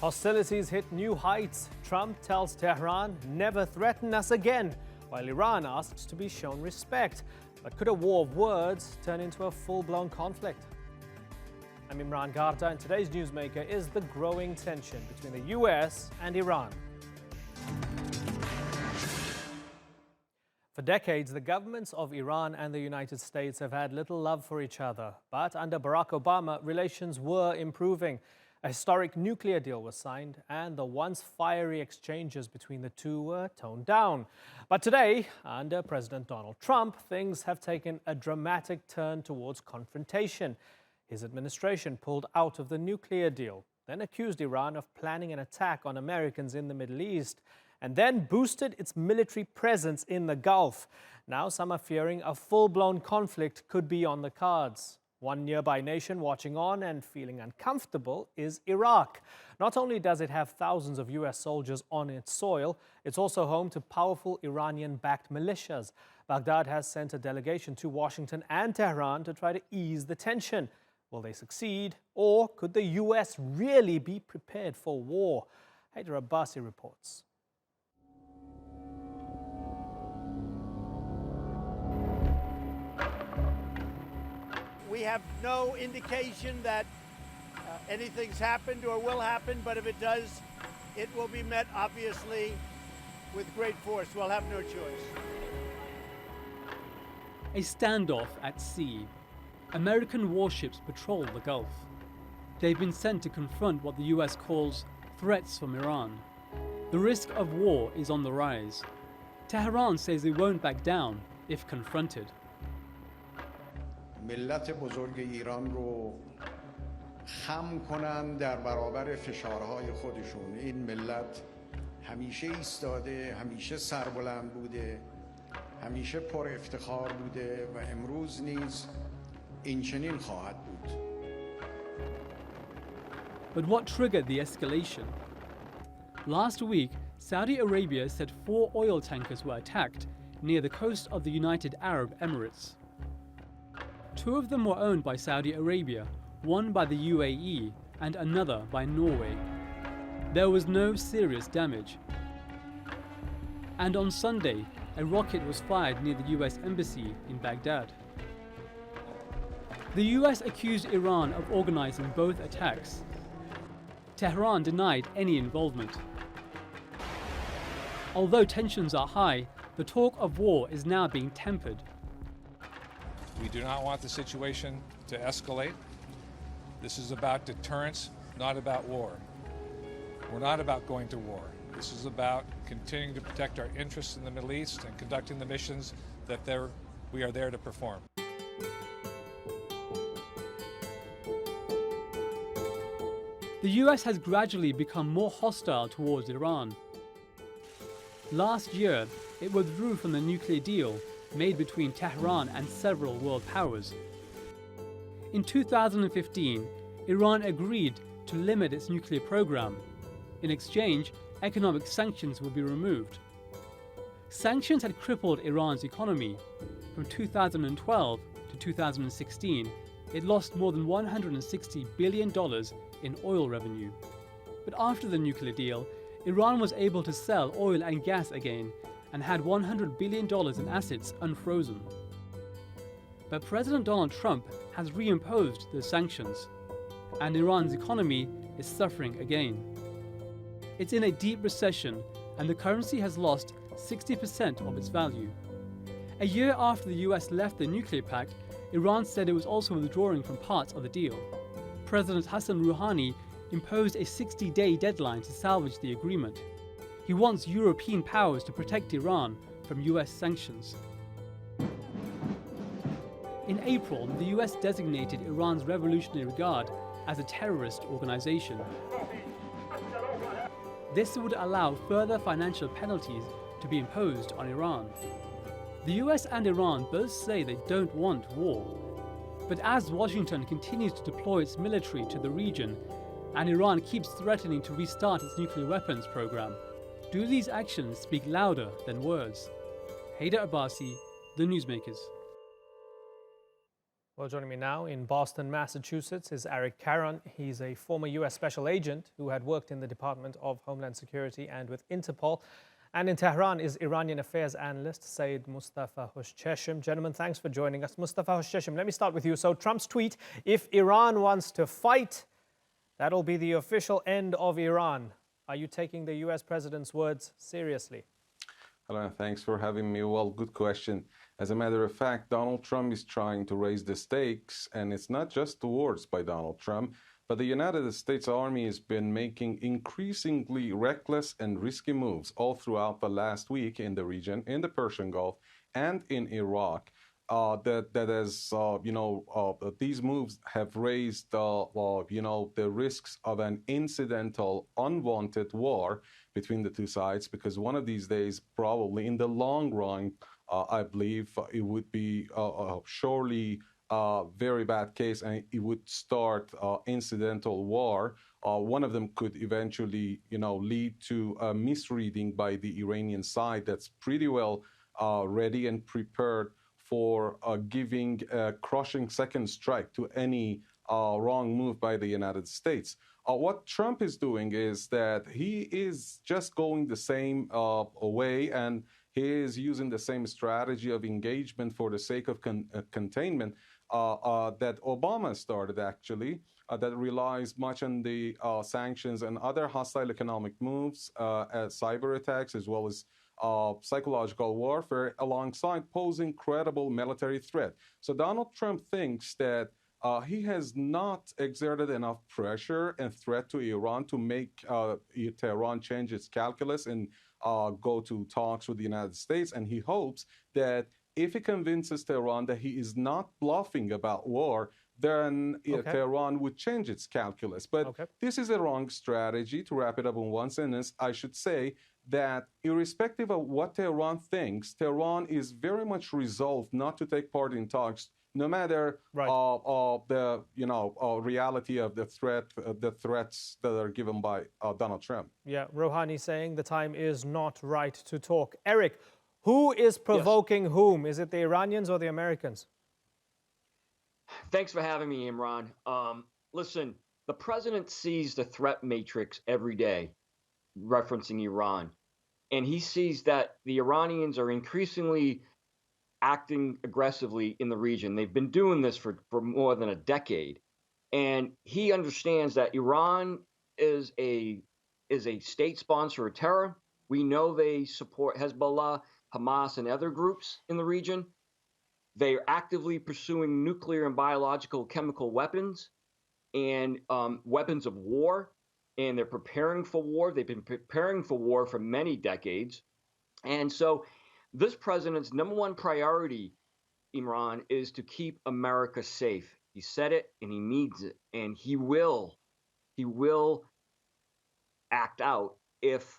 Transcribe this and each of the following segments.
Hostilities hit new heights. Trump tells Tehran, never threaten us again, while Iran asks to be shown respect. But could a war of words turn into a full-blown conflict? I'm Imran Garta, and today's newsmaker is the growing tension between the US and Iran. For decades, the governments of Iran and the United States have had little love for each other. But under Barack Obama, relations were improving. A historic nuclear deal was signed, and the once fiery exchanges between the two were toned down. But today, under President Donald Trump, things have taken a dramatic turn towards confrontation. His administration pulled out of the nuclear deal, then accused Iran of planning an attack on Americans in the Middle East, and then boosted its military presence in the Gulf. Now some are fearing a full-blown conflict could be on the cards. One nearby nation watching on and feeling uncomfortable is Iraq. Not only does it have thousands of US soldiers on its soil, it's also home to powerful Iranian-backed militias. Baghdad has sent a delegation to Washington and Tehran to try to ease the tension. Will they succeed, or could the US really be prepared for war? Haider Abbasi reports. We have no indication that anything's happened or will happen, but if it does, it will be met, obviously, with great force. We'll have no choice. A standoff at sea. American warships patrol the Gulf. They've been sent to confront what the US calls threats from Iran. The risk of war is on the rise. Tehran says they won't back down if confronted. ملت بزرگ ایران رو خم کنن در برابر فشارهای خودشون. این ملت همیشه ایستاده، همیشه سربلند بوده، همیشه پر افتخار بوده و امروز نیز این چنین خواهد بود. But what triggered the escalation? Last week, Saudi Arabia said 4 oil tankers were attacked near the coast of the United Arab Emirates. 2 of them were owned by Saudi Arabia, one by the UAE and another by Norway. There was no serious damage. And on Sunday, a rocket was fired near the US embassy in Baghdad. The US accused Iran of organizing both attacks. Tehran denied any involvement. Although tensions are high, the talk of war is now being tempered. We do not want the situation to escalate. This is about deterrence, not about war. We're not about going to war. This is about continuing to protect our interests in the Middle East and conducting the missions that we are there to perform. The US has gradually become more hostile towards Iran. Last year, it withdrew from the nuclear deal made between Tehran and several world powers. In 2015, Iran agreed to limit its nuclear program. In exchange, economic sanctions would be removed. Sanctions had crippled Iran's economy. From 2012 to 2016, it lost more than $160 billion in oil revenue. But after the nuclear deal, Iran was able to sell oil and gas again and had $100 billion in assets unfrozen. But President Donald Trump has reimposed the sanctions, and Iran's economy is suffering again. It's in a deep recession, and the currency has lost 60% of its value. A year after the US left the nuclear pact, Iran said it was also withdrawing from parts of the deal. President Hassan Rouhani imposed a 60-day deadline to salvage the agreement. He wants European powers to protect Iran from US sanctions. In April, the US designated Iran's Revolutionary Guard as a terrorist organization. This would allow further financial penalties to be imposed on Iran. The US and Iran both say they don't want war. But as Washington continues to deploy its military to the region, and Iran keeps threatening to restart its nuclear weapons program, do these actions speak louder than words? Haider Abbasi, The Newsmakers. Well, joining me now in Boston, Massachusetts is Eric Caron. He's a former U.S. special agent who had worked in the Department of Homeland Security and with Interpol. And in Tehran is Iranian affairs analyst Saeed Mustafa Hoshcheshim. Gentlemen, thanks for joining us. Mustafa Hoshcheshim, let me start with you. So Trump's tweet, if Iran wants to fight, that'll be the official end of Iran. Are you taking the U.S. president's words seriously? Hello, thanks for having me. Well, good question. As a matter of fact, Donald Trump is trying to raise the stakes, and it's not just the words by Donald Trump, but the United States Army has been making increasingly reckless and risky moves all throughout the last week in the region, in the Persian Gulf, and in Iraq. These moves have raised, the risks of an incidental, unwanted war between the two sides, because one of these days, probably in the long run, I believe it would be surely a very bad case, and it would start incidental war. One of them could eventually, lead to a misreading by the Iranian side that's pretty well ready and prepared for giving a crushing second strike to any wrong move by the United States. What Trump is doing is that he is just going the same way, and he is using the same strategy of engagement for the sake of containment that Obama started, actually, that relies much on the sanctions and other hostile economic moves, cyber attacks, as well as psychological warfare, alongside posing credible military threat. So Donald Trump thinks that he has not exerted enough pressure and threat to Iran to make Tehran change its calculus and go to talks with the United States. And he hopes that if he convinces Tehran that he is not bluffing about war, then Tehran would change its calculus. But this is a wrong strategy. To wrap it up in one sentence, I should say that irrespective of what Tehran thinks, Tehran is very much resolved not to take part in talks, no matter the reality of the threats that are given by Donald Trump. Yeah, Rouhani saying the time is not right to talk. Eric, who is provoking whom? Is it the Iranians or the Americans? Thanks for having me, Imran. Listen, the president sees the threat matrix every day, referencing Iran, and he sees that the Iranians are increasingly acting aggressively in the region. They've been doing this for more than a decade, and he understands that Iran is a state sponsor of terror. We know they support Hezbollah, Hamas, and other groups in the region. They are actively pursuing nuclear and biological chemical weapons and weapons of war, and they're preparing for war. They've been preparing for war for many decades. And so this president's number one priority, Imran, is to keep America safe. He said it and he means it, and he will act out if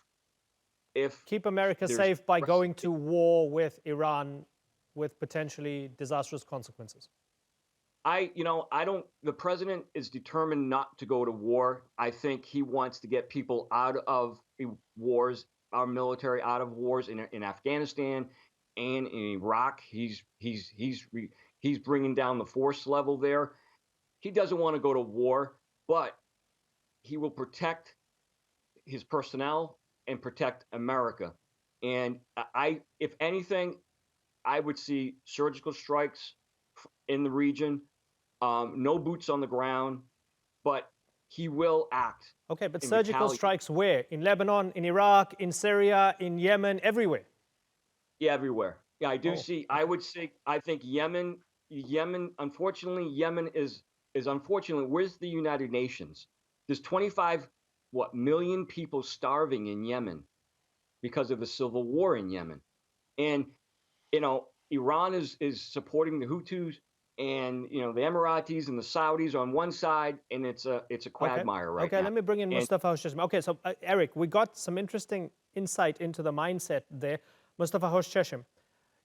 keep America safe by going to war with Iran with potentially disastrous consequences. The president is determined not to go to war. I think he wants to get people out of wars, our military out of wars in Afghanistan and in Iraq. He's bringing down the force level there. He doesn't want to go to war, but he will protect his personnel and protect America. And if anything, I would see surgical strikes in the region, no boots on the ground, but he will act. Okay, but surgical strikes where? In Lebanon, in Iraq, in Syria, in Yemen, everywhere? Yeah, everywhere. Yeah, I do see. I think Yemen, unfortunately, Yemen is unfortunately, where's the United Nations? There's 25 million people starving in Yemen because of the civil war in Yemen. And Iran is supporting the Hutus and the Emiratis and the Saudis on one side, and it's a quagmire right now. Okay, let me bring in Mustafa Hoshcheshim. Okay, so Eric, we got some interesting insight into the mindset there. Mustafa Hoshcheshim,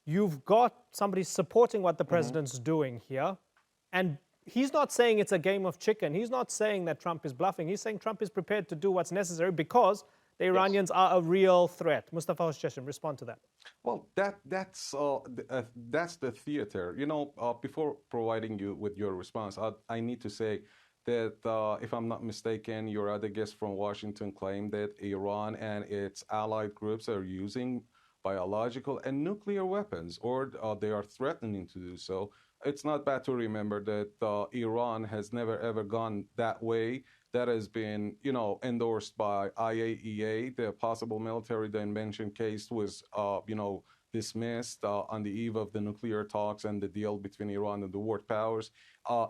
you've got somebody supporting what the president's doing here, and he's not saying it's a game of chicken. He's not saying that Trump is bluffing. He's saying Trump is prepared to do what's necessary because the Iranians are a real threat. Mustafa Hoshcheshin, respond to that. Well, that's the theater. You know, before providing you with your response, I need to say that if I'm not mistaken, your other guest from Washington claimed that Iran and its allied groups are using biological and nuclear weapons, or they are threatening to do so. It's not bad to remember that Iran has never ever gone that way. That has been, you know, endorsed by IAEA. The possible military dimension case was, dismissed on the eve of the nuclear talks and the deal between Iran and the world powers.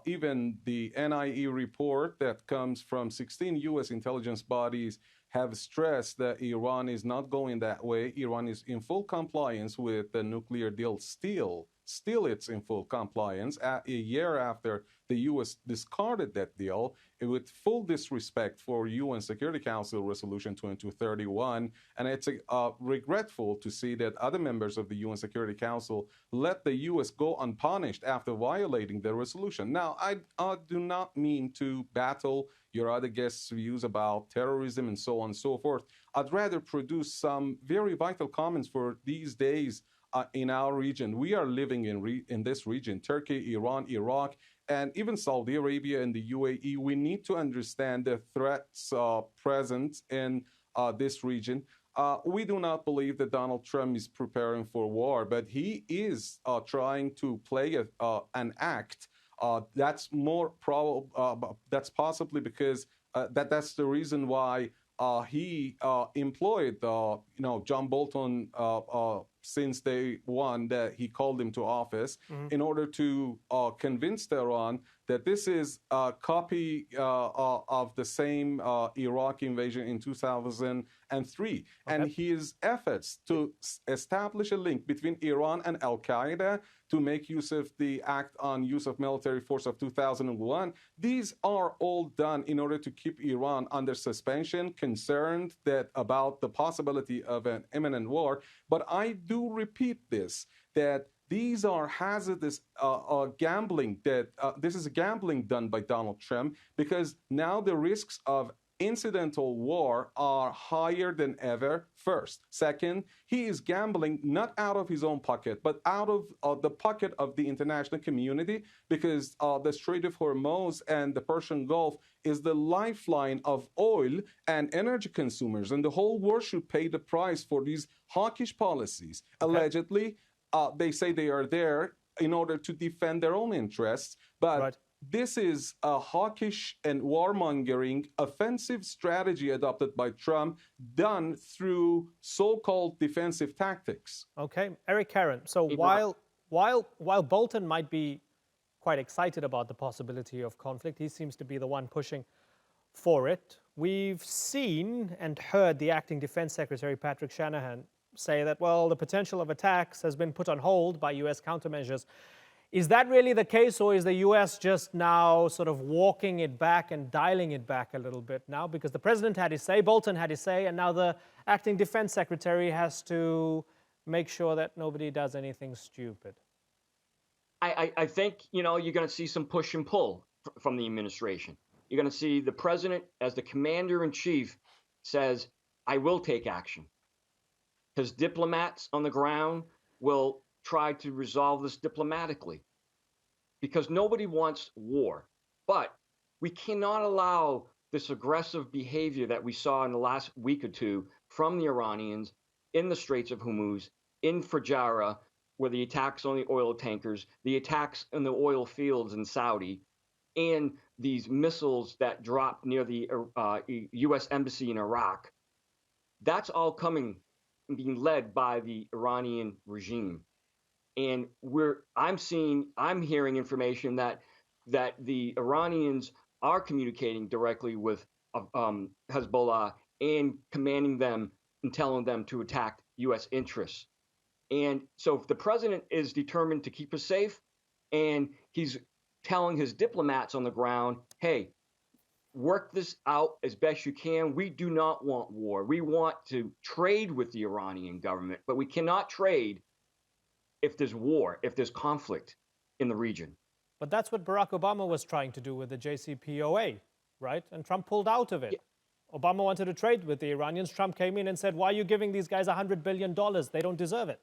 Even the NIE report that comes from 16 U.S. intelligence bodies have stressed that Iran is not going that way. Iran is in full compliance with the nuclear deal still it's in full compliance a year after the U.S. discarded that deal with full disrespect for UN Security Council Resolution 2231. And it's regretful to see that other members of the UN Security Council let the U.S. go unpunished after violating the resolution. Now, I do not mean to battle your other guests' views about terrorism and so on and so forth. I'd rather produce some very vital comments for these days in our region. We are living in this region, Turkey, Iran, Iraq, and even Saudi Arabia and the UAE. We need to understand the threats present in this region. We do not believe that Donald Trump is preparing for war, but he is trying to play an act that's more probable. That's possibly because that's the reason why he employed, John Bolton since day one that he called him to office in order to convince Tehran that this is a copy of the same Iraq invasion in 2003. Okay. And his efforts to establish a link between Iran and Al-Qaeda to make use of the Act on Use of Military Force of 2001, these are all done in order to keep Iran under suspension, concerned about the possibility of an imminent war. But I do repeat this, that these are hazardous gambling, this is gambling done by Donald Trump, because now the risks of incidental war are higher than ever, first. Second, he is gambling not out of his own pocket, but out of the pocket of the international community, because the Strait of Hormuz and the Persian Gulf is the lifeline of oil and energy consumers, and the whole world should pay the price for these hawkish policies. Okay. Allegedly, they say they are there in order to defend their own interests, but right. This is a hawkish and warmongering offensive strategy adopted by Trump, done through so-called defensive tactics. Okay, Eric Karen. So while Bolton might be quite excited about the possibility of conflict, he seems to be the one pushing for it. We've seen and heard the acting Defense Secretary Patrick Shanahan say that, well, the potential of attacks has been put on hold by U.S. countermeasures. Is that really the case, or is the U.S. just now sort of walking it back and dialing it back a little bit now? Because the president had his say, Bolton had his say, and now the acting defense secretary has to make sure that nobody does anything stupid. I think, you're going to see some push and pull from the administration. You're going to see the president, as the commander-in-chief, says, I will take action. His diplomats on the ground will try to resolve this diplomatically, because nobody wants war. But we cannot allow this aggressive behavior that we saw in the last week or two from the Iranians in the Straits of Hormuz, in Fujairah, where the attacks on the oil tankers, the attacks in the oil fields in Saudi, and these missiles that dropped near the U.S. embassy in Iraq. That's all being led by the Iranian regime. And I'm hearing information that the Iranians are communicating directly with Hezbollah and commanding them and telling them to attack U.S. interests. And so if the president is determined to keep us safe, and he's telling his diplomats on the ground, hey, work this out as best you can. We do not want war. We want to trade with the Iranian government, but we cannot trade if there's war, if there's conflict in the region. But that's what Barack Obama was trying to do with the JCPOA, right? And Trump pulled out of it. Yeah. Obama wanted to trade with the Iranians. Trump came in and said, why are you giving these guys $100 billion? They don't deserve it.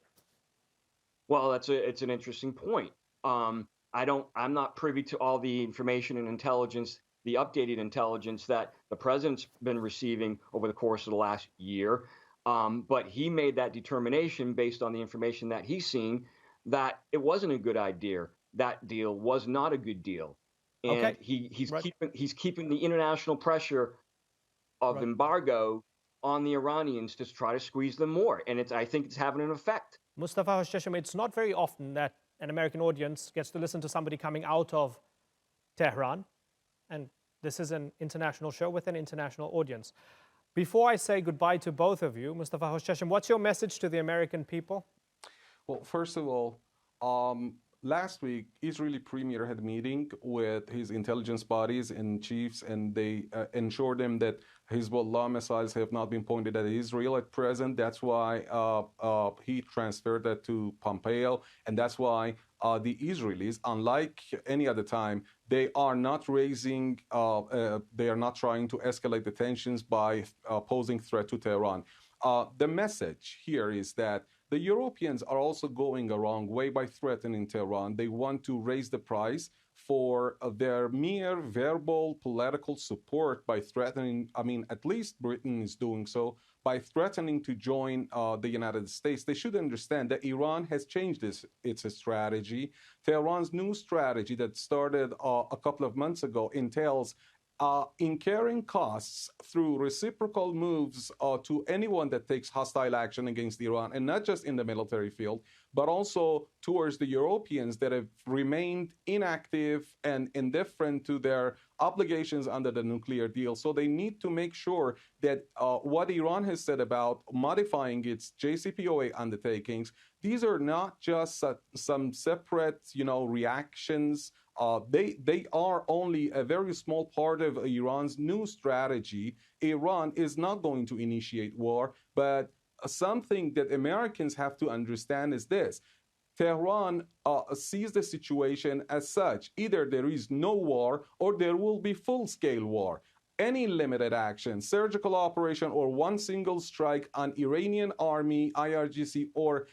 Well, it's an interesting point. I'm not privy to all the information and intelligence, the updated intelligence that the president's been receiving over the course of the last year. But he made that determination based on the information that he's seen that it wasn't a good idea. That deal was not a good deal. And Okay. he's keeping the international pressure of embargo on the Iranians to try to squeeze them more. And I think it's having an effect. Mustafa Hoshcheshem, it's not very often that an American audience gets to listen to somebody coming out of Tehran. And this is an international show with an international audience. Before I say goodbye to both of you, Mustafa Hoshcheshem, what's your message to the American people? Well, first of all, last week, Israeli premier had a meeting with his intelligence bodies and chiefs, and they ensured him that Hezbollah missiles have not been pointed at Israel at present. That's why he transferred that to Pompeo, and that's why the Israelis, unlike any other time, they are not raising, they are not trying to escalate the tensions by posing threat to Tehran. The message here is that the Europeans are also going a wrong way by threatening Tehran. They want to raise the price for their mere verbal political support by threatening, at least Britain is doing so, by threatening to join the United States. They should understand that Iran has changed its strategy. Tehran's new strategy that started a couple of months ago entails incurring costs through reciprocal moves to anyone that takes hostile action against Iran, and not just in the military field, but also towards the Europeans that have remained inactive and indifferent to their obligations under the nuclear deal. So they need to make sure that what Iran has said about modifying its JCPOA undertakings, these are not just some separate, reactions. They are only a very small part of Iran's new strategy. Iran is not going to initiate war, but something that Americans have to understand is this. Tehran sees the situation as such. Either there is no war or there will be full-scale war. Any limited action, surgical operation, or one single strike on Iranian army, IRGC, or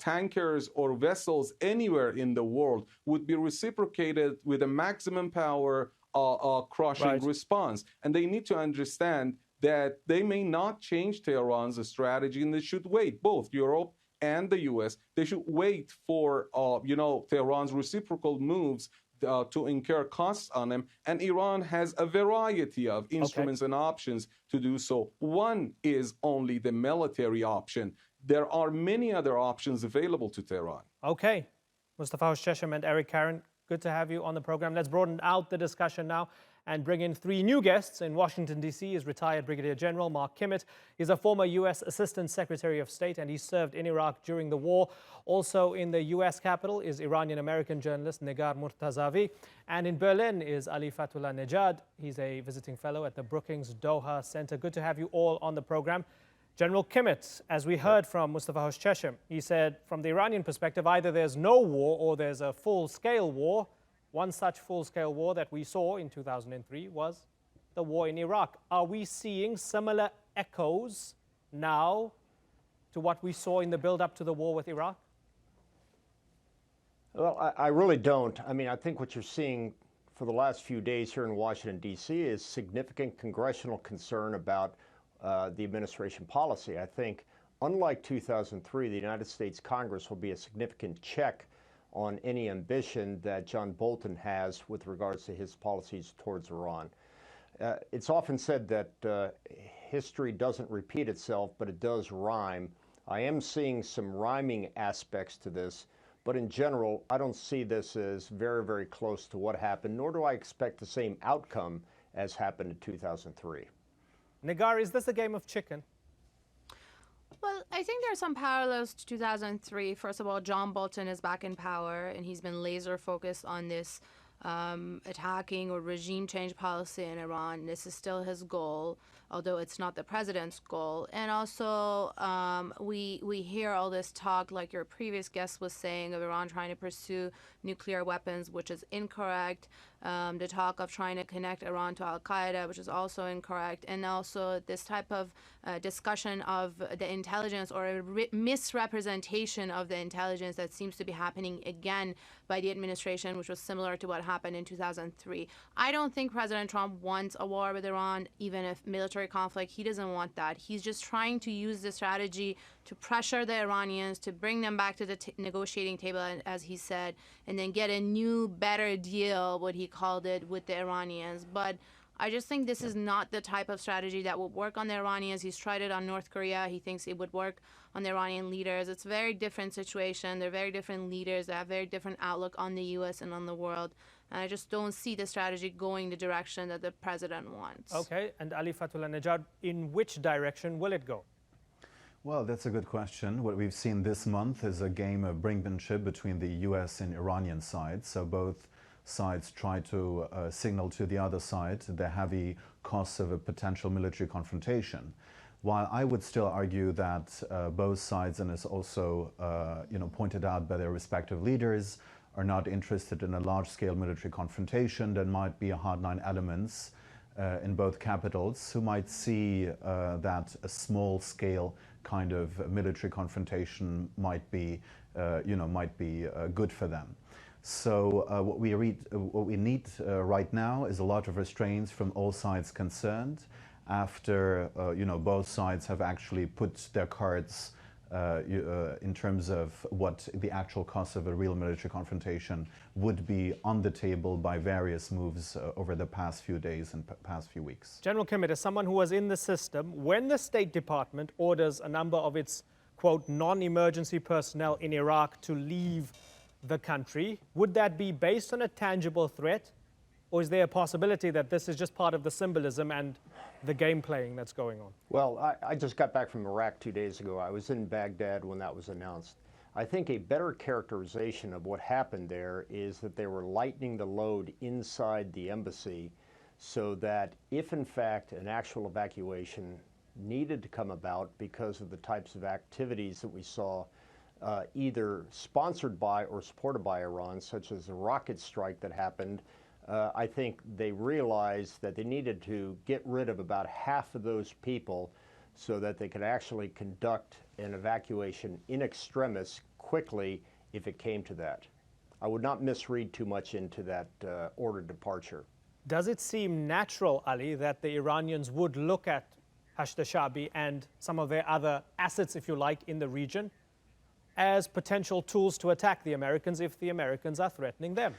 tankers or vessels anywhere in the world would be reciprocated with a maximum power crushing response. And they need to understand that they may not change Tehran's strategy, and they should wait, both Europe and the U.S., they should wait for, Tehran's reciprocal moves to incur costs on them. And Iran has a variety of instruments and options to do so. One is only the military option. There are many other options available to Tehran. Okay. Mustafa Hoshcheshem and Eric Karen, good to have you on the program. Let's broaden out the discussion now and bring in three new guests. In Washington, D.C. is retired Brigadier General Mark Kimmitt. He's a former U.S. Assistant Secretary of State, and he served in Iraq during the war. Also in the U.S. Capitol is Iranian-American journalist Negar Murtazavi. And in Berlin is Ali Fatullah Nejad. He's a visiting fellow at the Brookings Doha Center. Good to have you all on the program. General Kimmitt, as we heard from Mustafa Hoshcheshem, he said from the Iranian perspective, either there's no war or there's a full-scale war. One such full-scale war that we saw in 2003 was the war in Iraq. Are we seeing similar echoes now to what we saw in the build-up to the war with Iraq? Well, I really don't. I think what you're seeing for the last few days here in Washington, D.C. is significant congressional concern about the administration policy. I think, unlike 2003, the United States Congress will be a significant check on any ambition that John Bolton has with regards to his policies towards Iran. It's often said that history doesn't repeat itself, but it does rhyme. I am seeing some rhyming aspects to this, but in general, I don't see this as very, very close to what happened, nor do I expect the same outcome as happened in 2003. Negar, is this a game of chicken? Well, I think there are some parallels to 2003. First of all, John Bolton is back in power, and he's been laser focused on this attacking or regime change policy in Iran. This is still his goal, although it's not the president's goal. And also, we hear all this talk, like your previous guest was saying, of Iran trying to pursue nuclear weapons, which is incorrect. the talk of trying to connect Iran to al-Qaeda, which is also incorrect, and also this type of discussion of the intelligence or a misrepresentation of the intelligence that seems to be happening again by the administration, which was similar to what happened in 2003. I don't think President Trump wants a war with Iran, even if military conflict. He doesn't want that. He's just trying to use the strategy to pressure the Iranians, to bring them back to the negotiating table, as he said, and then get a new, better deal, what he called it, with the Iranians. But I just think this is not the type of strategy that would work on the Iranians. He's tried it on North Korea. He thinks it would work on the Iranian leaders. It's a very different situation. They're very different leaders. They have very different outlook on the U.S. and on the world. And I just don't see the strategy going the direction that the president wants. Okay, and Ali Fatullah Nejad, in which direction will it go? Well, that's a good question. What we've seen this month is a game of brinkmanship between the U.S. and Iranian sides. So both sides try to signal to the other side the heavy costs of a potential military confrontation. While I would still argue that both sides, and as also pointed out by their respective leaders, are not interested in a large-scale military confrontation, there might be hardline elements in both capitals who might see that a small-scale kind of military confrontation might be good for them. So what we need right now is a lot of restraints from all sides concerned. After both sides have actually put their cards in terms of what the actual cost of a real military confrontation would be on the table by various moves over the past few days and past few weeks. General Kimmitt, as someone who was in the system, when the State Department orders a number of its, quote, non-emergency personnel in Iraq to leave the country, would that be based on a tangible threat? Or is there a possibility that this is just part of the symbolism and the game playing that's going on? Well, I just got back from Iraq 2 days ago. I was in Baghdad when that was announced. I think a better characterization of what happened there is that they were lightening the load inside the embassy so that if in fact an actual evacuation needed to come about because of the types of activities that we saw either sponsored by or supported by Iran, such as the rocket strike that happened, I think they realized that they needed to get rid of about half of those people so that they could actually conduct an evacuation in extremis quickly if it came to that. I would not misread too much into that ordered departure. Does it seem natural, Ali, that the Iranians would look at Hashd Shabi and some of their other assets, if you like, in the region as potential tools to attack the Americans if the Americans are threatening them?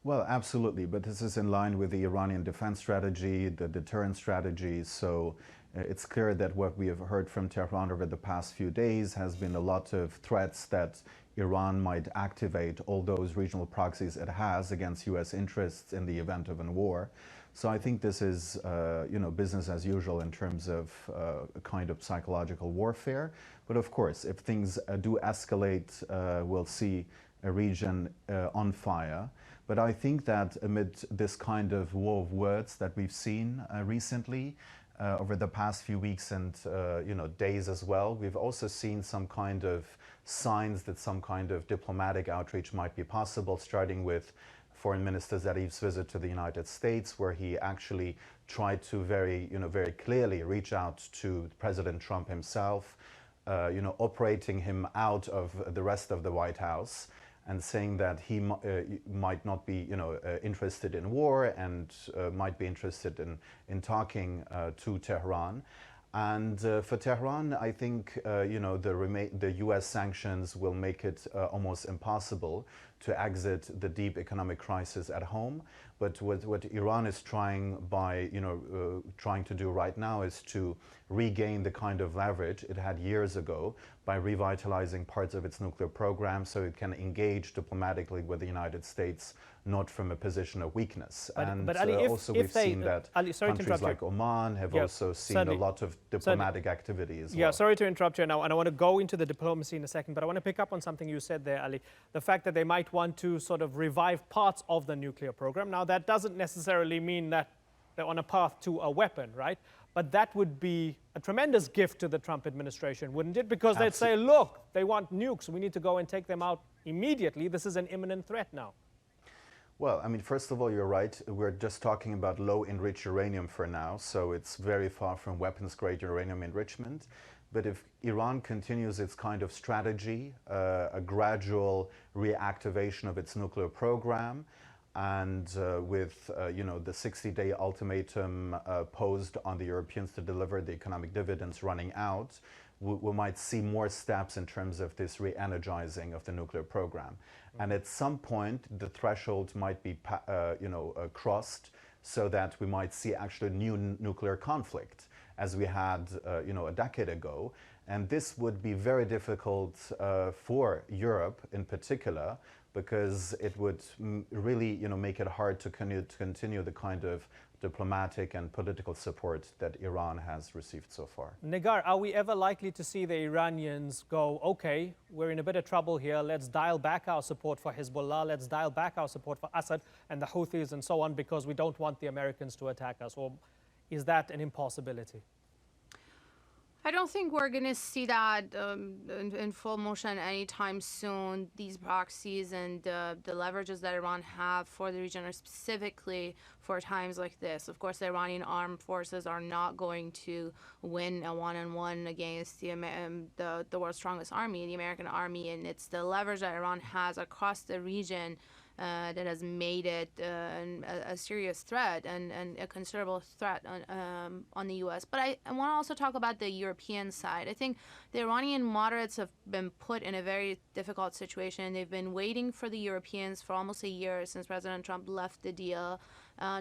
Well, absolutely, but this is in line with the Iranian defense strategy, the deterrence strategy. So it's clear that what we have heard from Tehran over the past few days has been a lot of threats that Iran might activate all those regional proxies it has against U.S. interests in the event of a war. So I think this is, business as usual in terms of a kind of psychological warfare. But of course, if things do escalate, we'll see a region on fire. But I think that amid this kind of war of words that we've seen recently, over the past few weeks and days as well, we've also seen some kind of signs that some kind of diplomatic outreach might be possible, starting with Foreign Minister Zarif's visit to the United States, where he actually tried to very clearly reach out to President Trump himself, operating him out of the rest of the White House and saying that he might not be interested in war and might be interested in talking to Tehran. And for Tehran, I think the U.S. sanctions will make it almost impossible to exit the deep economic crisis at home. But what Iran is trying to do right now is to regain the kind of leverage it had years ago by revitalizing parts of its nuclear program so it can engage diplomatically with the United States, not from a position of weakness. But Ali, also we've seen that countries like Oman have also seen a lot of diplomatic activity as well. Yeah, sorry to interrupt you now, and I want to go into the diplomacy in a second, but I want to pick up on something you said there, Ali. The fact that they might want to sort of revive parts of the nuclear program. Now, that doesn't necessarily mean that they're on a path to a weapon, right? But that would be a tremendous gift to the Trump administration, wouldn't it? Because they'd say, look, they want nukes. We need to go and take them out immediately. This is an imminent threat now. Well, I mean, first of all, you're right. We're just talking about low enriched uranium for now, so it's very far from weapons-grade uranium enrichment. But if Iran continues its kind of strategy, a gradual reactivation of its nuclear program, and with the 60-day ultimatum posed on the Europeans to deliver the economic dividends running out, we might see more steps in terms of this re-energizing of the nuclear program. And at some point, the threshold might be crossed, so that we might see actually a new nuclear conflict, as we had a decade ago. And this would be very difficult for Europe in particular, because it would really make it hard to continue the kind of diplomatic and political support that Iran has received so far. Negar, are we ever likely to see the Iranians go, okay, we're in a bit of trouble here, let's dial back our support for Hezbollah, let's dial back our support for Assad and the Houthis and so on, because we don't want the Americans to attack us? Or is that an impossibility? I don't think we're going to see that in full motion anytime soon. These proxies and the leverages that Iran have for the region are specifically for times like this. Of course, the Iranian armed forces are not going to win a one-on-one against the world's strongest army, the American army, and it's the leverage that Iran has across the region that has made it a serious threat and a considerable threat on the U.S. But I want to also talk about the European side. I think the Iranian moderates have been put in a very difficult situation. They've been waiting for the Europeans for almost a year since President Trump left the deal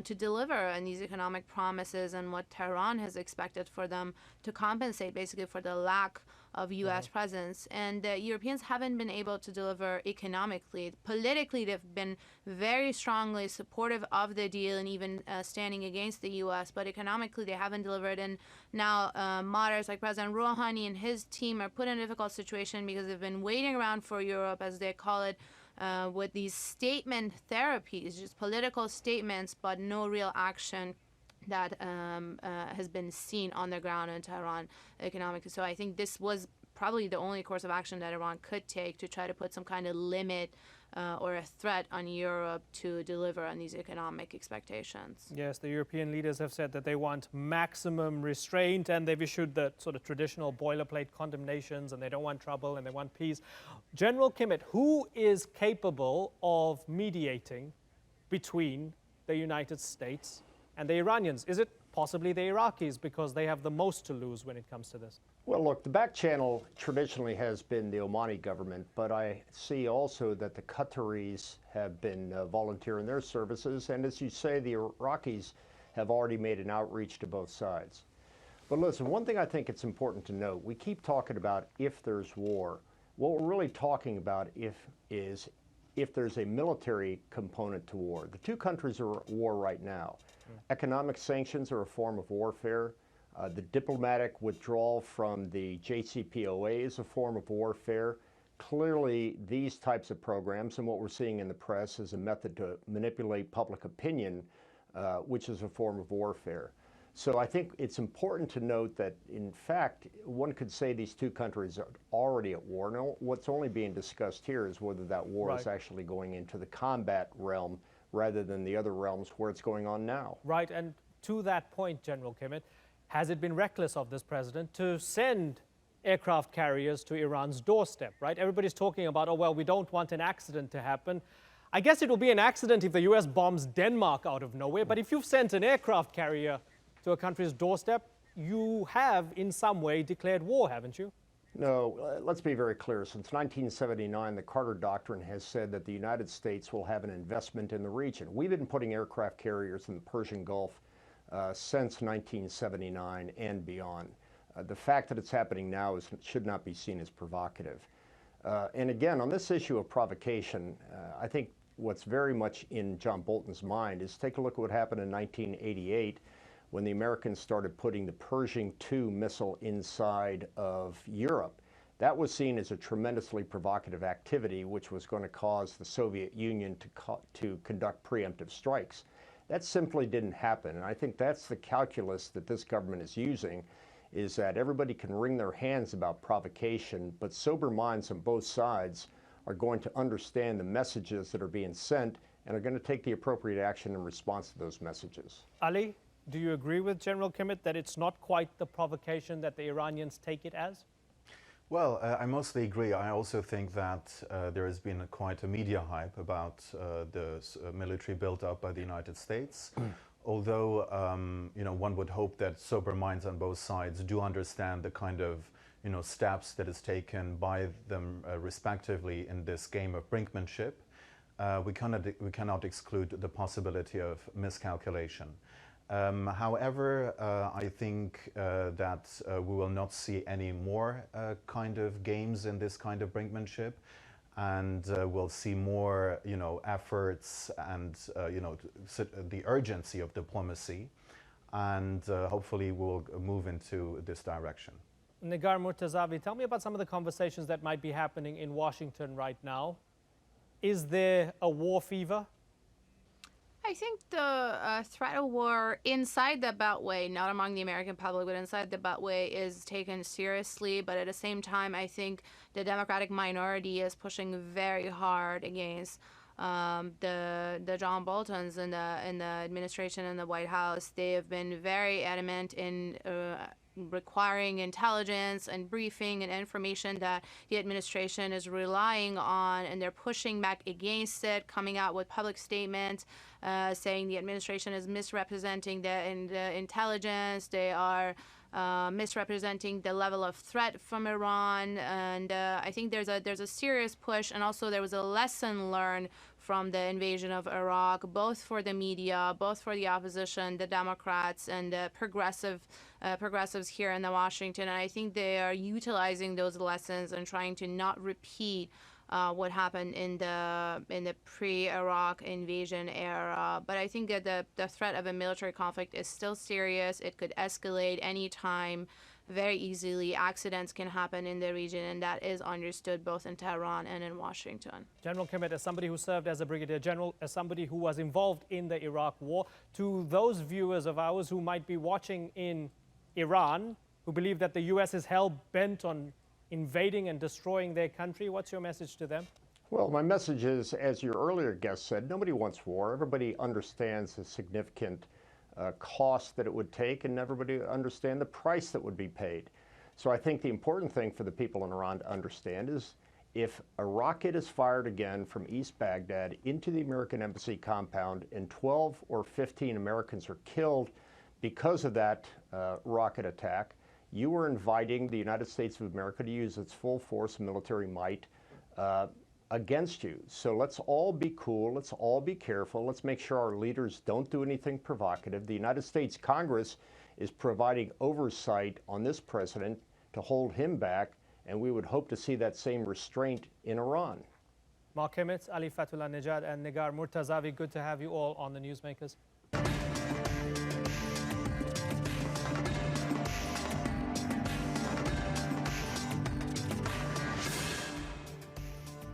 to deliver on these economic promises and what Tehran has expected for them to compensate basically for the lack of U.S. presence. And the Europeans haven't been able to deliver economically. Politically, they've been very strongly supportive of the deal and even standing against the U.S., but economically they haven't delivered. And now moderates like President Rouhani and his team are put in a difficult situation because they've been waiting around for Europe, as they call it, with these statement therapies, just political statements, but no real action that has been seen on the ground in Tehran economically. So I think this was probably the only course of action that Iran could take to try to put some kind of limit or a threat on Europe to deliver on these economic expectations. Yes, the European leaders have said that they want maximum restraint, and they've issued the sort of traditional boilerplate condemnations, and they don't want trouble and they want peace. General Kimmitt, who is capable of mediating between the United States and the Iranians? Is it possibly the Iraqis, because they have the most to lose when it comes to this? Well, look, the back channel traditionally has been the Omani government, but I see also that the Qataris have been volunteering their services, and as you say, the Iraqis have already made an outreach to both sides. But listen, one thing I think it's important to note, we keep talking about if there's war. What we're really talking about is if there's a military component to war. The two countries are at war right now. Economic sanctions are a form of warfare. The diplomatic withdrawal from the JCPOA is a form of warfare. Clearly, these types of programs, and what we're seeing in the press, is a method to manipulate public opinion, which is a form of warfare. So I think it's important to note that, in fact, one could say these two countries are already at war. Now, what's only being discussed here is whether that war is actually going into the combat realm rather than the other realms where it's going on now. Right, and to that point, General Kimmitt, has it been reckless of this president to send aircraft carriers to Iran's doorstep, right? Everybody's talking about, oh, well, we don't want an accident to happen. I guess it will be an accident if the U.S. bombs Denmark out of nowhere, but if you've sent an aircraft carrier to a country's doorstep, you have in some way declared war, haven't you? No, let's be very clear. Since 1979, the Carter Doctrine has said that the United States will have an investment in the region. We've been putting aircraft carriers in the Persian Gulf since 1979 and beyond. The fact that it's happening now should not be seen as provocative. And again, on this issue of provocation, I think what's very much in John Bolton's mind is take a look at what happened in 1988 when the Americans started putting the Pershing II missile inside of Europe. That was seen as a tremendously provocative activity, which was going to cause the Soviet Union to conduct preemptive strikes. That simply didn't happen, and I think that's the calculus that this government is using, is that everybody can wring their hands about provocation, but sober minds on both sides are going to understand the messages that are being sent and are going to take the appropriate action in response to those messages. Ali, do you agree with General Kimmitt that it's not quite the provocation that the Iranians take it as? Well, I mostly agree. I also think that there has been quite a media hype about the military build-up by the United States. Although, one would hope that sober minds on both sides do understand the kind of, steps that is taken by them respectively in this game of brinkmanship. We cannot exclude the possibility of miscalculation. However, I think that we will not see any more kind of games in this kind of brinkmanship, and we'll see more, efforts and, the urgency of diplomacy, and hopefully we'll move into this direction. Nigar Murtazavi, tell me about some of the conversations that might be happening in Washington right now. Is there a war fever? I think the threat of war inside the Beltway, not among the American public, but inside the Beltway, is taken seriously. But at the same time, I think the Democratic minority is pushing very hard against the John Boltons in the administration and the White House. They have been very adamant in requiring intelligence and briefing and information that the administration is relying on, and they're pushing back against it, coming out with public statements saying the administration is misrepresenting the intelligence. They are misrepresenting the level of threat from Iran, and I think there's a serious push, and also there was a lesson learned from the invasion of Iraq, both for the media, both for the opposition, the Democrats, and the progressives here in Washington. And I think they are utilizing those lessons and trying to not repeat what happened in the pre-Iraq invasion era. But I think that the threat of a military conflict is still serious. It could escalate any time very easily. Accidents can happen in the region, and that is understood both in Tehran and in Washington. General Kimmitt, as somebody who served as a brigadier general, as somebody who was involved in the Iraq war, to those viewers of ours who might be watching in Iran, who believe that the U.S. is hell-bent on invading and destroying their country, what's your message to them? Well, my message is, as your earlier guest said, nobody wants war. Everybody understands the significant cost that it would take, and everybody understand the price that would be paid. So I think the important thing for the people in Iran to understand is if a rocket is fired again from East Baghdad into the American embassy compound and 12 or 15 Americans are killed because of that rocket attack, you are inviting the United States of America to use its full force and military might against you. So let's all be cool, let's all be careful, let's make sure our leaders don't do anything provocative. The United States Congress is providing oversight on this president to hold him back, and we would hope to see that same restraint in Iran. Mark Kimmitt, Ali Fatullah Nejad, and Nigar Murtazavi, good to have you all on the Newsmakers.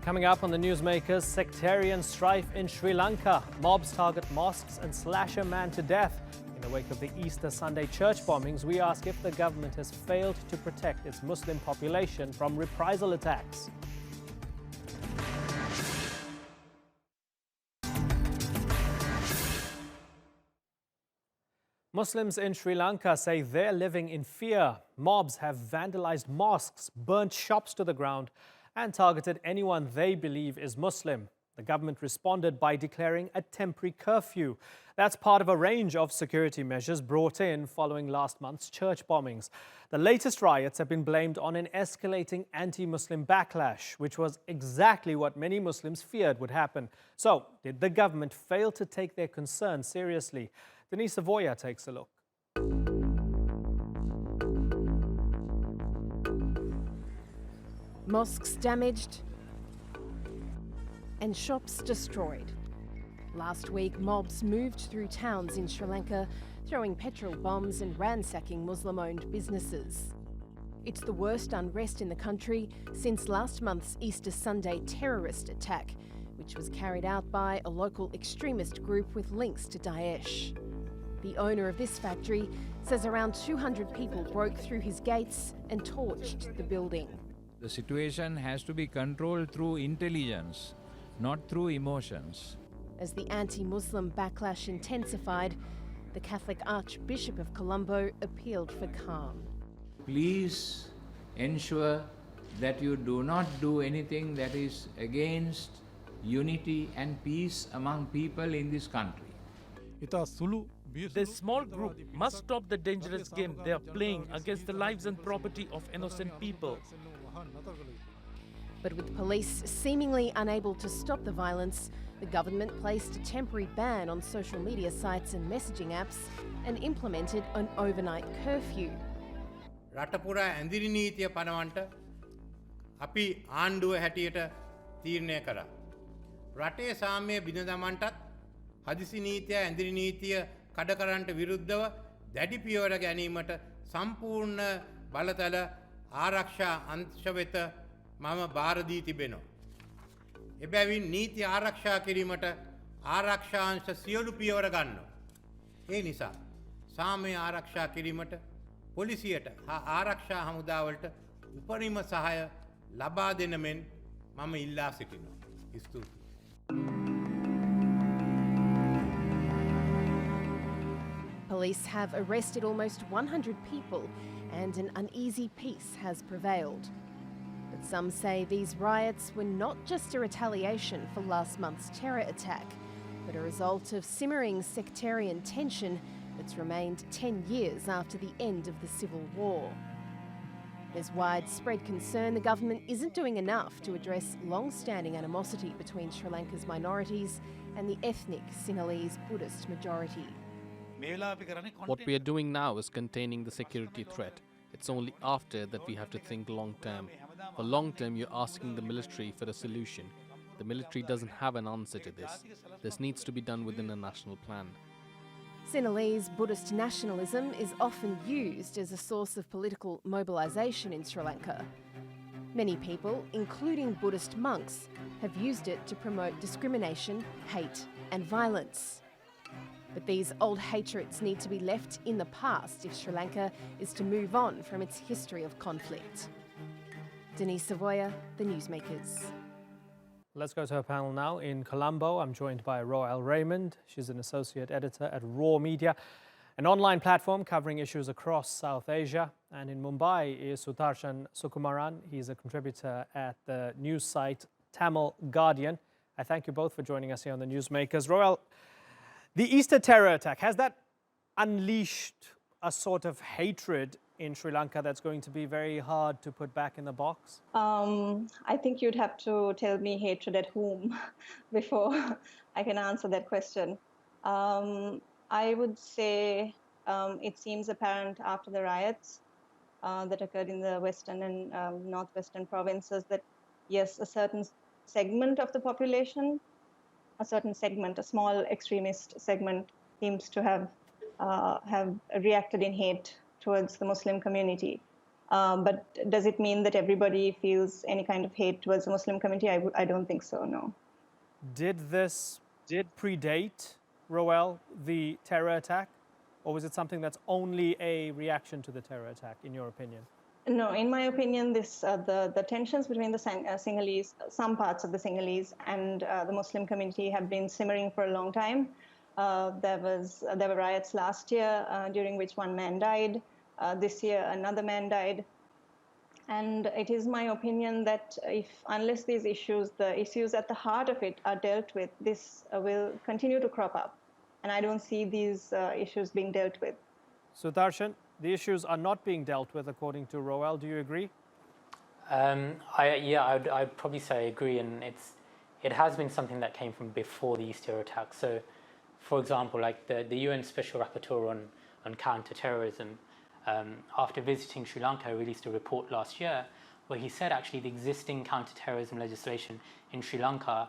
Coming up on the Newsmakers, sectarian strife in Sri Lanka. Mobs target mosques and slash a man to death. In the wake of the Easter Sunday church bombings, we ask if the government has failed to protect its Muslim population from reprisal attacks. Muslims in Sri Lanka say they're living in fear. Mobs have vandalized mosques, burnt shops to the ground, and targeted anyone they believe is Muslim. The government responded by declaring a temporary curfew. That's part of a range of security measures brought in following last month's church bombings. The latest riots have been blamed on an escalating anti-Muslim backlash, which was exactly what many Muslims feared would happen. So, did the government fail to take their concerns seriously? Denise Savoya takes a look. Mosques damaged and shops destroyed. Last week, mobs moved through towns in Sri Lanka, throwing petrol bombs and ransacking Muslim-owned businesses. It's the worst unrest in the country since last month's Easter Sunday terrorist attack, which was carried out by a local extremist group with links to Daesh. The owner of this factory says around 200 people broke through his gates and torched the building. The situation has to be controlled through intelligence, not through emotions. As the anti-Muslim backlash intensified, the Catholic Archbishop of Colombo appealed for calm. Please ensure that you do not do anything that is against unity and peace among people in this country. This small group must stop the dangerous game they are playing against the lives and property of innocent people. But with police seemingly unable to stop the violence, the government placed a temporary ban on social media sites and messaging apps and implemented an overnight curfew. රටපුරා ඇඳිරි නීතිය පනවන්ට අපි ආණ්ඩුව හැටියට තීරණය කරා. රටේ සාමය බිඳ දමන්නටත් හදිසි නීතිය ඇඳිරි නීතිය කඩකරන්නට විරුද්ධව දැඩි පියවර ගැනීමට සම්පූර්ණ බලතල ආරක්ෂා අංශ වෙත මම බාර දී තිබෙනවා. එබැවින් නීති ආරක්ෂා කිරීමට ආරක්ෂා අංශ සියලු පියවර ගන්නවා. ඒ නිසා සාමය ආරක්ෂා කිරීමට පොලිසියට හා ආරක්ෂා හමුදාවලට උපරිම සහාය ලබා දෙන මෙන් මම ඉල්ලා සිටිනවා. ස්තුතියි. Police have arrested almost 100 people and an uneasy peace has prevailed. But some say these riots were not just a retaliation for last month's terror attack, but a result of simmering sectarian tension that's remained 10 years after the end of the civil war. There's widespread concern the government isn't doing enough to address long-standing animosity between Sri Lanka's minorities and the ethnic Sinhalese Buddhist majority. What we are doing now is containing the security threat. It's only after that we have to think long-term. For long-term, you're asking the military for a solution. The military doesn't have an answer to this. This needs to be done within a national plan. Sinhalese Buddhist nationalism is often used as a source of political mobilisation in Sri Lanka. Many people, including Buddhist monks, have used it to promote discrimination, hate and violence. But these old hatreds need to be left in the past if Sri Lanka is to move on from its history of conflict. Denise Savoya, The Newsmakers. Let's go to her panel now. In Colombo, I'm joined by Roel Raymond. She's an associate editor at Raw Media, an online platform covering issues across South Asia. And in Mumbai is Sudarshan Sukumaran. He's a contributor at the news site Tamil Guardian. I thank you both for joining us here on The Newsmakers. Roel, the Easter terror attack, has that unleashed a sort of hatred in Sri Lanka that's going to be very hard to put back in the box? I think you'd have to tell me hatred at whom before I can answer that question. I would say it seems apparent after the riots that occurred in the western and northwestern provinces that, yes, a certain segment of the population, a small extremist segment, seems to have reacted in hate towards the Muslim community. But does it mean that everybody feels any kind of hate towards the Muslim community? I don't think so, no. Did this predate, Roel, the terror attack? Or was it something that's only a reaction to the terror attack, in your opinion? No, in my opinion, the tensions between the Sinhalese, some parts of the Sinhalese and the Muslim community have been simmering for a long time. There were riots last year during which one man died. This year, another man died. And it is my opinion that unless these issues, the issues at the heart of it are dealt with, this will continue to crop up. And I don't see these issues being dealt with. Sudarshan, the issues are not being dealt with, according to Roel. Do you agree? I'd probably say I agree. And it has been something that came from before the Easter attack. So, for example, like the UN Special Rapporteur on counter-terrorism, after visiting Sri Lanka, released a report last year where he said actually the existing counter-terrorism legislation in Sri Lanka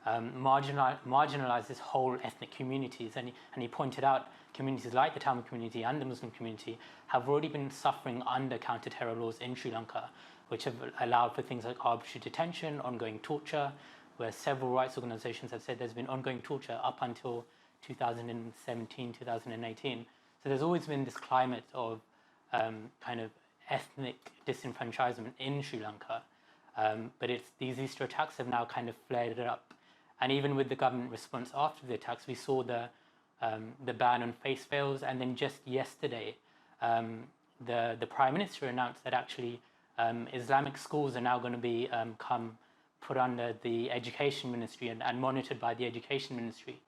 marginalizes whole ethnic communities. And he pointed out communities like the Tamil community and the Muslim community have already been suffering under counter-terror laws in Sri Lanka, which have allowed for things like arbitrary detention, ongoing torture, where several rights organizations have said there's been ongoing torture up until 2017, 2018. So there's always been this climate of kind of ethnic disenfranchisement in Sri Lanka. But these Easter attacks have now kind of flared it up. And even with the government response after the attacks, we saw the ban on face veils, and then just yesterday, the Prime Minister announced that actually Islamic schools are now going to be put under the Education Ministry and monitored by the Education Ministry.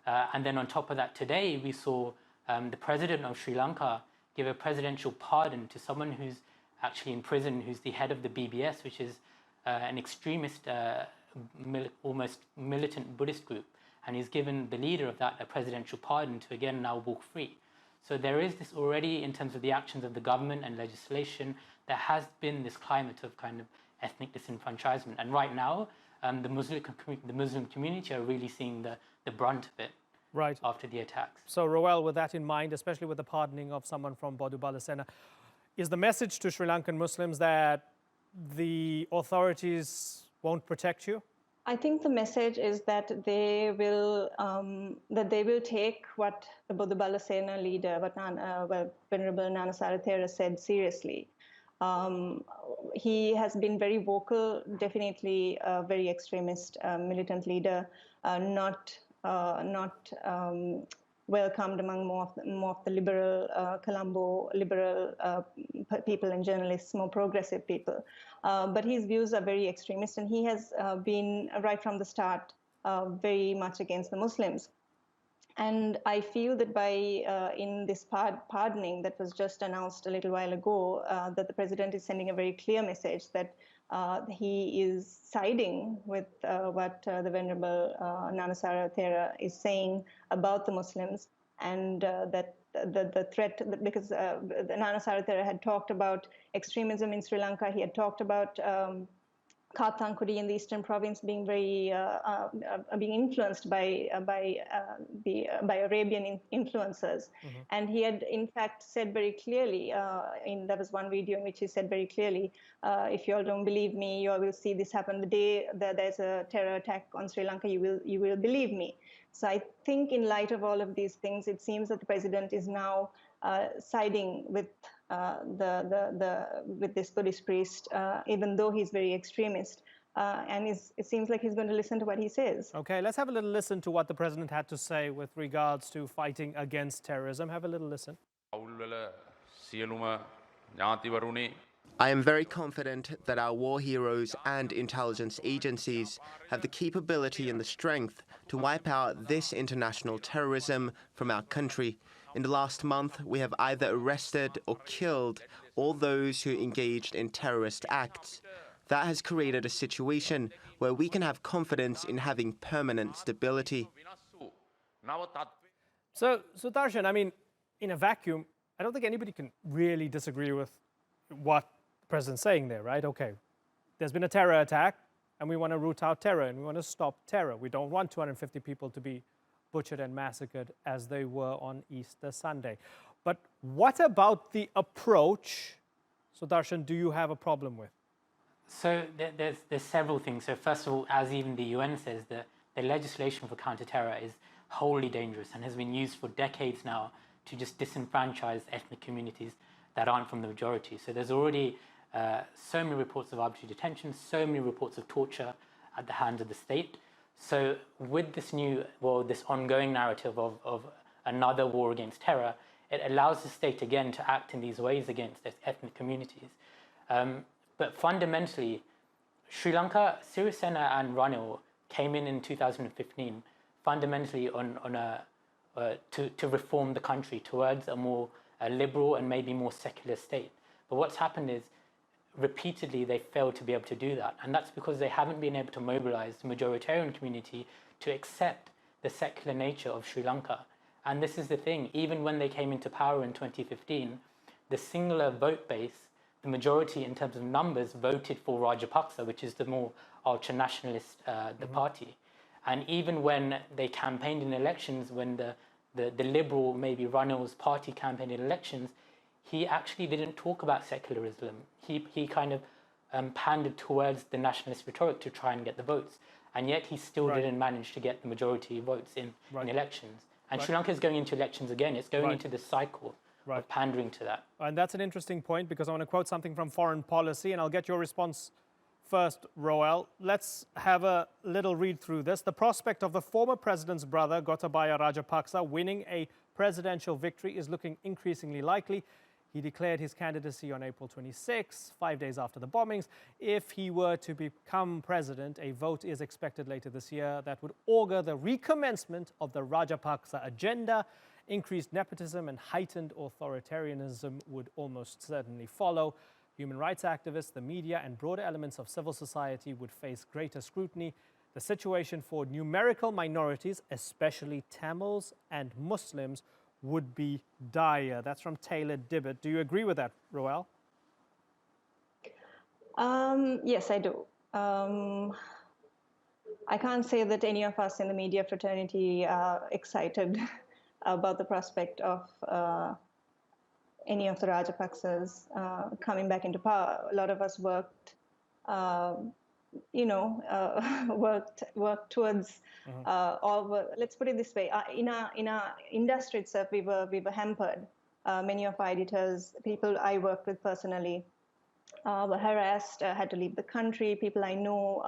And then on top of that, today we saw the President of Sri Lanka give a presidential pardon to someone who's actually in prison, who's the head of the BBS, which is an extremist, almost militant Buddhist group. And he's given the leader of that a presidential pardon to again now walk free. So there is this already, in terms of the actions of the government and legislation, there has been this climate of kind of ethnic disenfranchisement. And right now, the Muslim community are really seeing the brunt of it after the attacks. So, Roel, with that in mind, especially with the pardoning of someone from Bodu Balasena, is the message to Sri Lankan Muslims that the authorities won't protect you? I think the message is that they will take what the Bodu Balasena leader, Venerable Nana Sarathera, said seriously. He has been very vocal, definitely a very extremist militant leader, not welcomed among more of the liberal Colombo liberal people and journalists, more progressive people. But his views are very extremist, and he has been right from the start very much against the Muslims. And I feel that by in this pardoning that was just announced a little while ago, that the president is sending a very clear message that he is siding with what the Venerable Nana Sarathera is saying about the Muslims, and that the threat, because Nana Sarathera had talked about extremism in Sri Lanka, he had talked about Kathankudi in the eastern province being very being influenced by Arabian influencers, and he had in fact said very clearly there was one video in which he said very clearly, if you all don't believe me, you all will see this happen the day that there's a terror attack on Sri Lanka. You will believe me. So I think in light of all of these things, it seems that the president is now siding with with this Buddhist priest, even though he's very extremist, and it seems like he's going to listen to what he says. Okay, let's have a little listen to what the president had to say with regards to fighting against terrorism. Have a little listen. I am very confident that our war heroes and intelligence agencies have the capability and the strength to wipe out this international terrorism from our country. In the last month, we have either arrested or killed all those who engaged in terrorist acts. That has created a situation where we can have confidence in having permanent stability. So Darshan, I mean, in a vacuum, I don't think anybody can really disagree with what the president's saying there, right? Okay, there's been a terror attack, and we want to root out terror, and we want to stop terror. We don't want 250 people to be butchered and massacred as they were on Easter Sunday. But what about the approach, so Darshan, do you have a problem with? So there's several things. So first of all, as even the UN says, the legislation for counter-terror is wholly dangerous and has been used for decades now to just disenfranchise ethnic communities that aren't from the majority. So there's already so many reports of arbitrary detention, so many reports of torture at the hands of the state. So with this this ongoing narrative of another war against terror, it allows the state again to act in these ways against ethnic communities. But fundamentally, Sri Lanka, Sirisena and Ranil came in 2015 fundamentally to reform the country towards a more liberal and maybe more secular state. But what's happened is repeatedly they failed to be able to do that, and that's because they haven't been able to mobilize the majoritarian community to accept the secular nature of Sri Lanka. And this is the thing, even when they came into power in 2015, the singular vote base, the majority in terms of numbers, voted for Rajapaksa, which is the more ultra-nationalist the party. And even when they campaigned in elections, when the liberal, maybe Ranil's party campaigned in elections, he actually didn't talk about secularism. He kind of pandered towards the nationalist rhetoric to try and get the votes. And yet he still didn't manage to get the majority votes in elections. And Sri Lanka is going into elections again. It's going into this cycle of pandering to that. And that's an interesting point, because I want to quote something from Foreign Policy, and I'll get your response first, Roel. Let's have a little read through this. The prospect of the former president's brother, Gotabaya Rajapaksa, winning a presidential victory is looking increasingly likely. He declared his candidacy on April 26, 5 days after the bombings. If he were to become president, a vote is expected later this year that would augur the recommencement of the Rajapaksa agenda. Increased nepotism and heightened authoritarianism would almost certainly follow. Human rights activists, the media, and broader elements of civil society would face greater scrutiny. The situation for numerical minorities, especially Tamils and Muslims, would be dire. That's from Taylor Dibbett. Do you agree with that, Roel? Yes, I do. I can't say that any of us in the media fraternity are excited about the prospect of any of the Rajapaksas coming back into power. A lot of us worked towards let's put it this way, in our industry itself, we were hampered. Many of our editors, people I worked with personally, were harassed, had to leave the country. People I know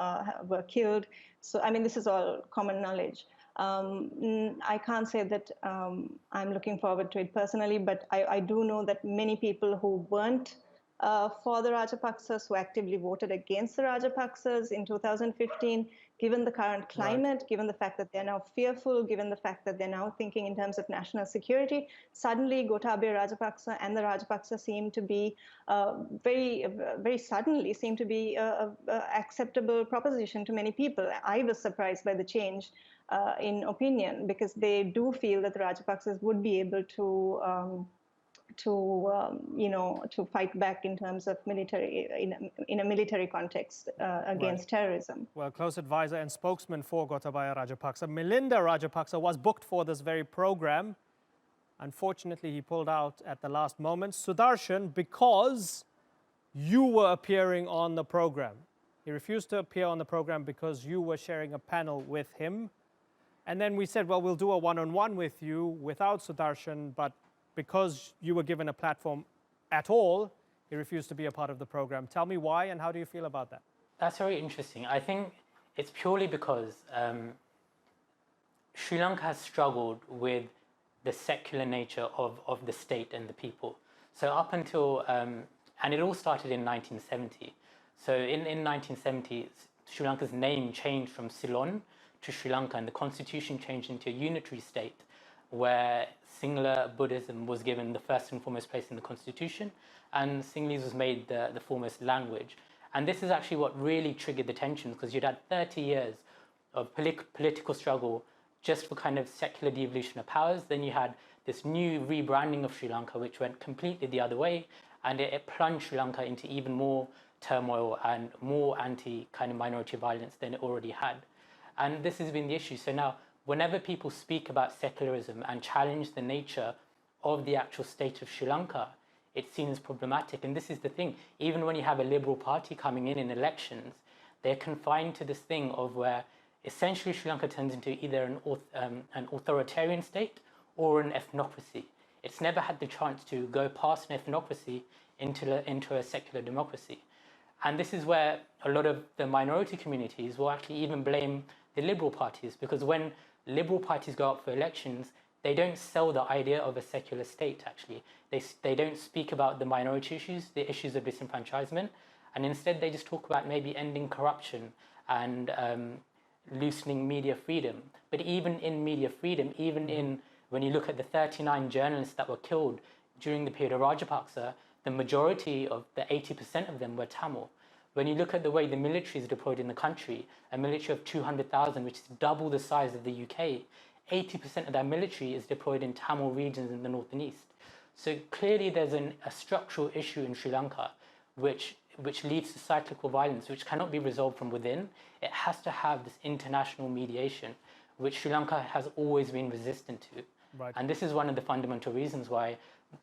were killed. So I mean, this is all common knowledge. I can't say that I'm looking forward to it personally, but I do know that many people who weren't for the Rajapaksas, who actively voted against the Rajapaksas in 2015, given the current climate, given the fact that they're now fearful, given the fact that they're now thinking in terms of national security, suddenly Gotabaya Rajapaksa and the Rajapaksa seem to be very suddenly seem to be an acceptable proposition to many people. I was surprised by the change in opinion, because they do feel that the Rajapaksas would be able to fight back in terms of military, in a military context against terrorism. Well, close advisor and spokesman for Gotabaya Rajapaksa, Melinda Rajapaksa, was booked for this very program. Unfortunately, he pulled out at the last moment. Sudarshan, because you were appearing on the program. He refused to appear on the program because you were sharing a panel with him. And then we said, well, we'll do a one-on-one with you without Sudarshan, but because you were given a platform at all, he refused to be a part of the program. Tell me why, and how do you feel about that? That's very interesting. I think it's purely because Sri Lanka has struggled with the secular nature of the state and the people. So up until, and it all started in 1970. So in 1970, Sri Lanka's name changed from Ceylon to Sri Lanka, and the constitution changed into a unitary state where Sinhala Buddhism was given the first and foremost place in the constitution, and Sinhalese was made the foremost language. And this is actually what really triggered the tensions, because you'd had 30 years of political struggle just for kind of secular devolution of powers. Then you had this new rebranding of Sri Lanka, which went completely the other way, and it plunged Sri Lanka into even more turmoil and more anti kind of minority violence than it already had. And this has been the issue. So now, whenever people speak about secularism and challenge the nature of the actual state of Sri Lanka, it's seen as problematic. And this is the thing, even when you have a Liberal Party coming in elections, they're confined to this thing of where essentially Sri Lanka turns into either an authoritarian state or an ethnocracy. It's never had the chance to go past an ethnocracy into a secular democracy. And this is where a lot of the minority communities will actually even blame the Liberal parties, because when Liberal parties go up for elections, they don't sell the idea of a secular state, actually. They don't speak about the minority issues, the issues of disenfranchisement, and instead they just talk about maybe ending corruption and loosening media freedom. But even in media freedom, when you look at the 39 journalists that were killed during the period of Rajapaksa, the majority of the 80% of them were Tamil. When you look at the way the military is deployed in the country, a military of 200,000, which is double the size of the UK, 80% of that military is deployed in Tamil regions in the north and east. So clearly there's a structural issue in Sri Lanka which leads to cyclical violence, which cannot be resolved from within. It has to have this international mediation, which Sri Lanka has always been resistant to. Right. And this is one of the fundamental reasons why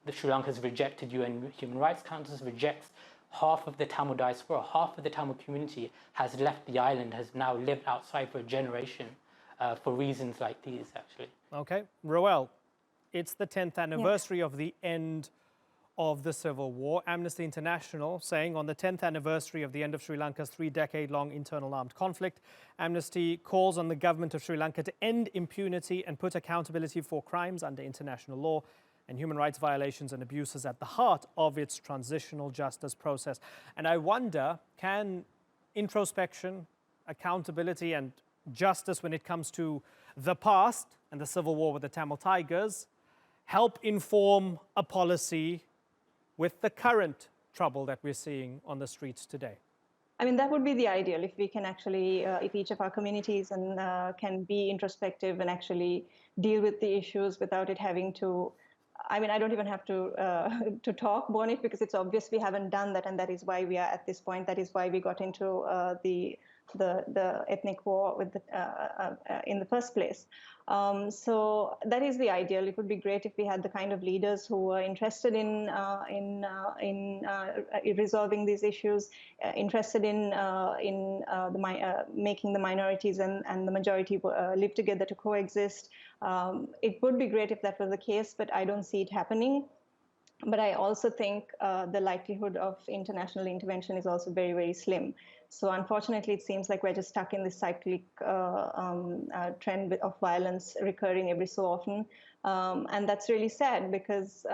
the Sri Lanka has rejected UN Human Rights Council, rejects half of the Tamil diaspora, half of the Tamil community has left the island, has now lived outside for a generation for reasons like these, actually. Okay. Roel, it's the 10th anniversary of the end of the civil war. Amnesty International saying on the 10th anniversary of the end of Sri Lanka's 3-decade-long internal armed conflict, Amnesty calls on the government of Sri Lanka to end impunity and put accountability for crimes under international law and human rights violations and abuses at the heart of its transitional justice process. And I wonder, can introspection, accountability and justice when it comes to the past and the civil war with the Tamil Tigers help inform a policy with the current trouble that we're seeing on the streets today? I mean, that would be the ideal if we can actually, if each of our communities can be introspective and actually deal with the issues without it having to. I mean, I don't even have to talk on it because it's obvious we haven't done that, and that is why we are at this point. That is why we got into the ethnic war with in the first place. So that is the ideal. It would be great if we had the kind of leaders who were interested in resolving these issues, interested in making the minorities and the majority live together to coexist. It would be great if that was the case, but I don't see it happening. But I also think the likelihood of international intervention is also very, very slim. So unfortunately, it seems like we're just stuck in this cyclic trend of violence recurring every so often. And that's really sad because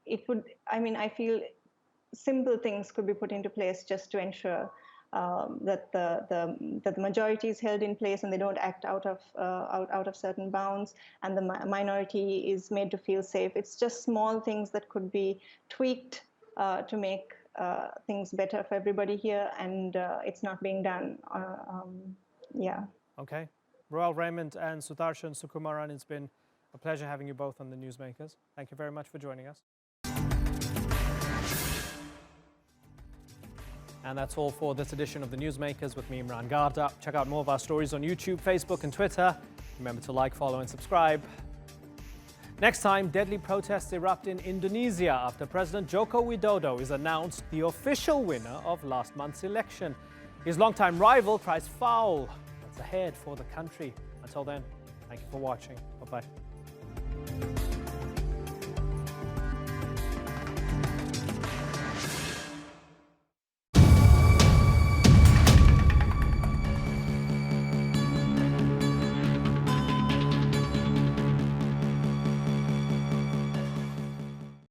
it would, I mean, I feel simple things could be put into place just to ensure that the majority is held in place and they don't act out of certain bounds, and the minority is made to feel safe. It's just small things that could be tweaked to make things better for everybody here, and it's not being done. Yeah. Okay. Royal Raymond and Sudarshan Sukumaran, it's been a pleasure having you both on the Newsmakers. Thank you very much for joining us. And that's all for this edition of the Newsmakers with me, Imran Garda. Check out more of our stories on YouTube, Facebook and Twitter. Remember to like, follow and subscribe. Next time, deadly protests erupt in Indonesia after President Joko Widodo is announced the official winner of last month's election. His longtime rival cries foul. What's ahead for the country? Until then, thank you for watching. Bye-bye.